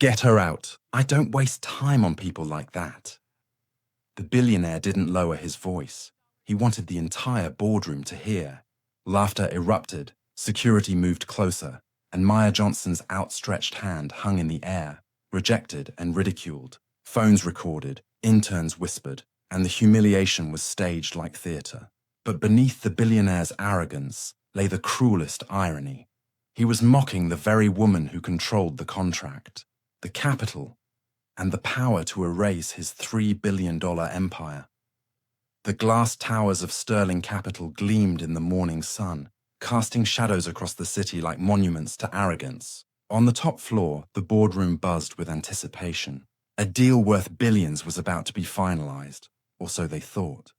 Get her out. I don't waste time on people like that. The billionaire didn't lower his voice. He wanted the entire boardroom to hear. Laughter erupted, security moved closer, and Maya Johnson's outstretched hand hung in the air, rejected and ridiculed. Phones recorded, interns whispered, and the humiliation was staged like theatre. But beneath the billionaire's arrogance lay the cruelest irony. He was mocking the very woman who controlled the contract, the capital, and the power to erase his $3 billion empire. The glass towers of sterling capital gleamed in the morning sun, casting shadows across the city like monuments to arrogance. On the top floor, the boardroom buzzed with anticipation. A deal worth billions was about to be finalized, or so they thought.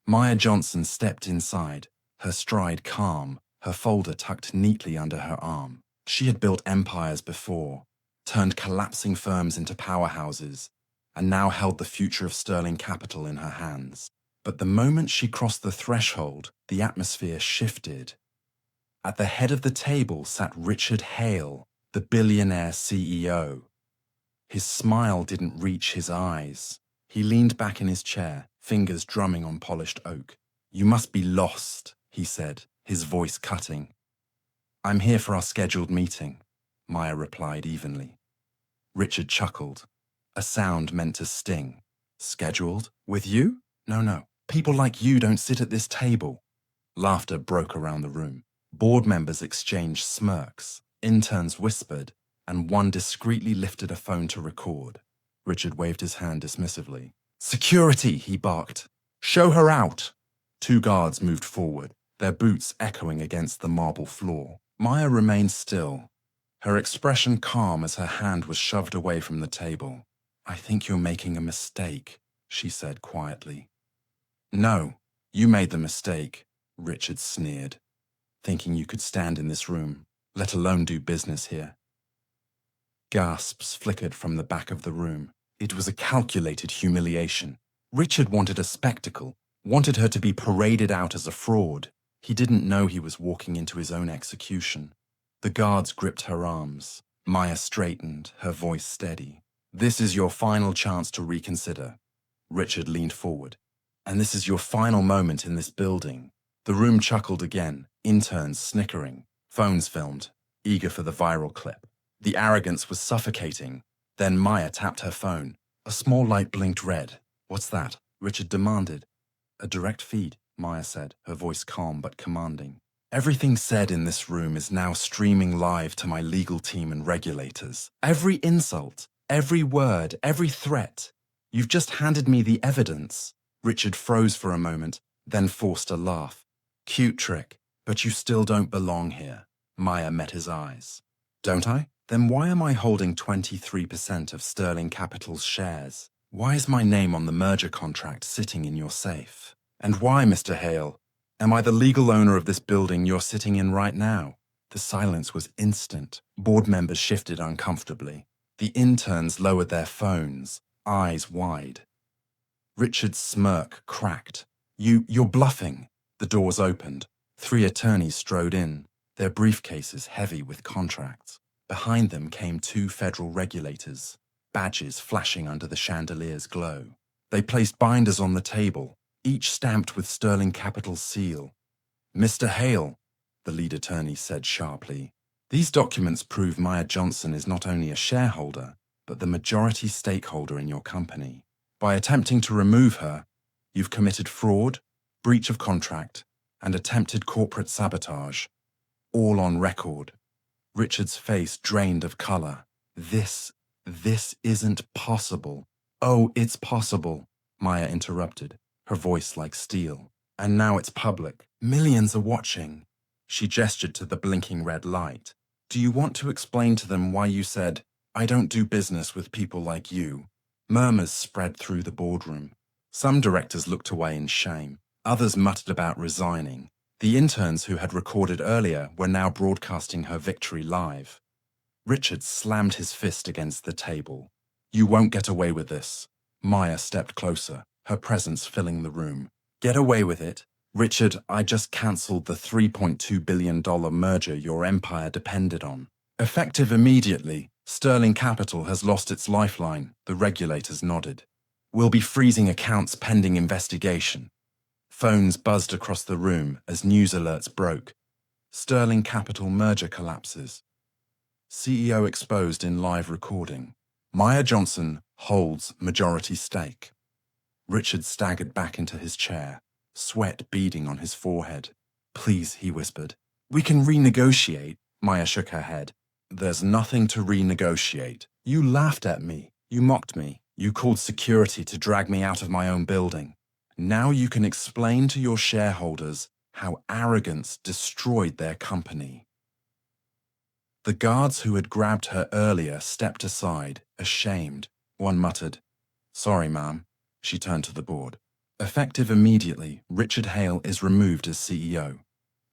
Maya Johnson stepped inside, her stride calm, her folder tucked neatly under her arm. She had built empires before, turned collapsing firms into powerhouses, and now held the future of sterling capital in her hands. But the moment she crossed the threshold, the atmosphere shifted. At the head of the table sat Richard Hale, the billionaire CEO. His smile didn't reach his eyes. He leaned back in his chair, fingers drumming on polished oak. "You must be lost," he said, his voice cutting. "I'm here for our scheduled meeting," Maya replied evenly. Richard chuckled, a sound meant to sting. "Scheduled? With you? No. People like you don't sit at this table." Laughter broke around the room. Board members exchanged smirks, interns whispered, and one discreetly lifted a phone to record. Richard waved his hand dismissively. "Security!" he barked. "Show her out!" Two guards moved forward, their boots echoing against the marble floor. Maya remained still, her expression calm as her hand was shoved away from the table. "I think you're making a mistake," she said quietly. "No, you made the mistake," Richard sneered, "thinking you could stand in this room, let alone do business here." Gasps flickered from the back of the room. It was a calculated humiliation. Richard wanted a spectacle, wanted her to be paraded out as a fraud. He didn't know he was walking into his own execution. The guards gripped her arms. Maya straightened, her voice steady. "This is your final chance to reconsider." Richard leaned forward. "And this is your final moment in this building." The room chuckled again, interns snickering, phones filmed, eager for the viral clip. The arrogance was suffocating. Then Maya tapped her phone. A small light blinked red. "What's that?" Richard demanded. "A direct feed," Maya said, her voice calm but commanding. "Everything said in this room is now streaming live to my legal team and regulators. Every insult, every word, every threat. You've just handed me the evidence." Richard froze for a moment, then forced a laugh. "Cute trick, but you still don't belong here." Maya met his eyes. "Don't I? Then why am I holding 23% of Sterling Capital's shares? Why is my name on the merger contract sitting in your safe? And why, Mr. Hale, am I the legal owner of this building you're sitting in right now?" The silence was instant. Board members shifted uncomfortably. The interns lowered their phones, eyes wide. Richard's smirk cracked. You're bluffing." The doors opened. 3 attorneys strode in, their briefcases heavy with contracts. Behind them came 2 federal regulators, badges flashing under the chandelier's glow. They placed binders on the table, each stamped with Sterling Capital's seal. "Mr. Hale," the lead attorney said sharply, "these documents prove Maya Johnson is not only a shareholder, but the majority stakeholder in your company. By attempting to remove her, you've committed fraud, breach of contract, and attempted corporate sabotage. All on record." Richard's face drained of color. This isn't possible." "Oh, it's possible," Maya interrupted, her voice like steel. "And now it's public. Millions are watching." She gestured to the blinking red light. "Do you want to explain to them why you said, 'I don't do business with people like you'?" Murmurs spread through the boardroom. Some directors looked away in shame. Others muttered about resigning. The interns who had recorded earlier were now broadcasting her victory live. Richard slammed his fist against the table. "You won't get away with this." Maya stepped closer, her presence filling the room. "Get away with it? Richard, I just cancelled the $3.2 billion merger your empire depended on. Effective immediately, Sterling Capital has lost its lifeline, the regulators nodded. We'll be freezing accounts pending investigation. Phones buzzed across the room as news alerts broke. Sterling Capital merger collapses. CEO exposed in live recording. Maya Johnson holds majority stake. Richard staggered back into his chair, sweat beading on his forehead. Please, he whispered. We can renegotiate. Maya shook her head. There's nothing to renegotiate. You laughed at me. You mocked me. You called security to drag me out of my own building. Now you can explain to your shareholders how arrogance destroyed their company. The guards who had grabbed her earlier stepped aside, ashamed. One muttered, Sorry, ma'am. She turned to the board. Effective immediately, Richard Hale is removed as CEO.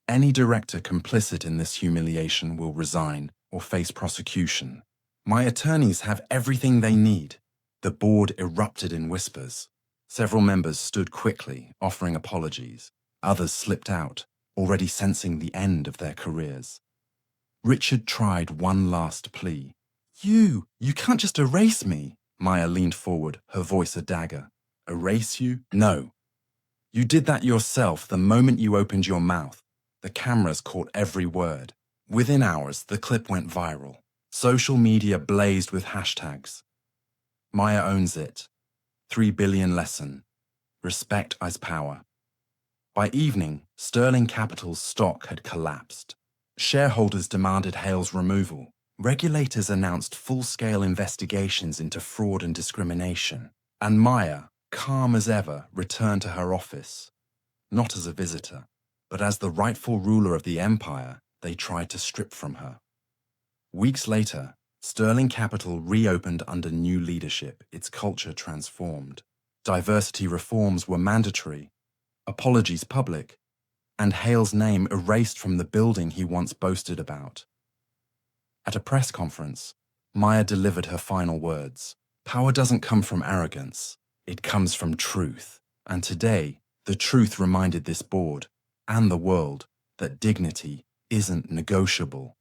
Any director complicit in this humiliation will resign or face prosecution. My attorneys have everything they need. The board erupted in whispers. Several members stood quickly, offering apologies. Others slipped out, already sensing the end of their careers. Richard tried one last plea. You can't just erase me. Maya leaned forward, her voice a dagger. Erase you? No. You did that yourself the moment you opened your mouth. The cameras caught every word. Within hours, the clip went viral. Social media blazed with hashtags. Maya owns it. 3 billion lesson. Respect as power. By evening, Sterling Capital's stock had collapsed. Shareholders demanded Hale's removal. Regulators announced full-scale investigations into fraud and discrimination. And Maya, calm as ever, returned to her office. Not as a visitor, but as the rightful ruler of the empire they tried to strip from her. Weeks later, Sterling Capital reopened under new leadership, its culture transformed. Diversity reforms were mandatory, apologies public, and Hale's name erased from the building he once boasted about. At a press conference, Maya delivered her final words. Power doesn't come from arrogance, it comes from truth. And today, the truth reminded this board and the world that dignity isn't negotiable.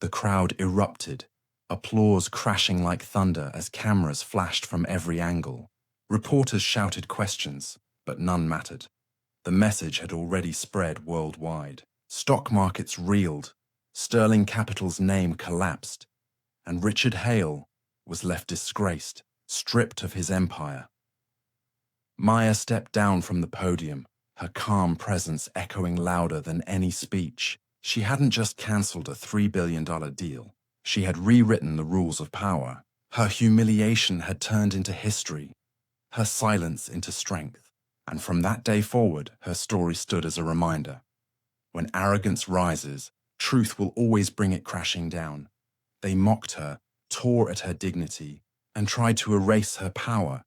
The crowd erupted, applause crashing like thunder as cameras flashed from every angle. Reporters shouted questions, but none mattered. The message had already spread worldwide. Stock markets reeled, Sterling Capital's name collapsed, and Richard Hale was left disgraced, stripped of his empire. Maya stepped down from the podium, her calm presence echoing louder than any speech. She hadn't just cancelled a $3 billion deal. She had rewritten the rules of power. Her humiliation had turned into history, her silence into strength. And from that day forward, her story stood as a reminder. When arrogance rises, truth will always bring it crashing down. They mocked her, tore at her dignity, and tried to erase her power.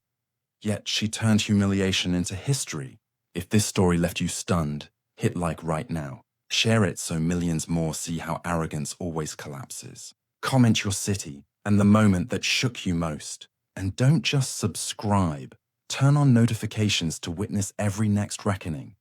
Yet she turned humiliation into history. If this story left you stunned, hit like right now. Share it so millions more see how arrogance always collapses. Comment your city and the moment that shook you most. And don't just subscribe. Turn on notifications to witness every next reckoning.